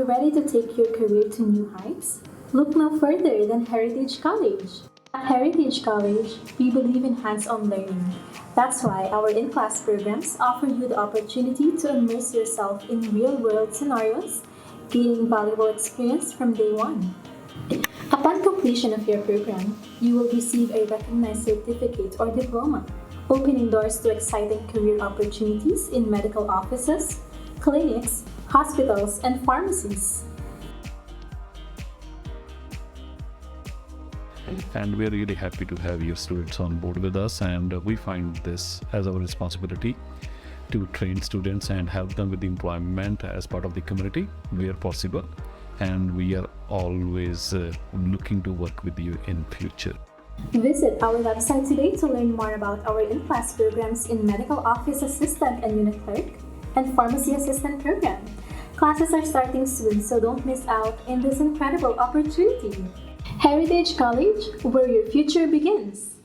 ready to take your career to new heights? Look no further than Heritage College. At Heritage College, we believe in hands-on learning. That's why our in-class programs offer you the opportunity to immerse yourself in real-world scenarios, gaining valuable experience from day one. Upon completion of your program, you will receive a recognized certificate or diploma, opening doors to exciting career opportunities in medical offices, clinics, hospitals, and pharmacies. And we're really happy to have your students on board with us, and we find this as our responsibility to train students and help them with employment as part of the community where possible, and we are always looking to work with you in future. Visit our website today to learn more about our in-class programs in Medical Office Assistant and Unit Clerk and Pharmacy Assistant program. Classes are starting soon, so don't miss out on this incredible opportunity. Heritage College, where your future begins.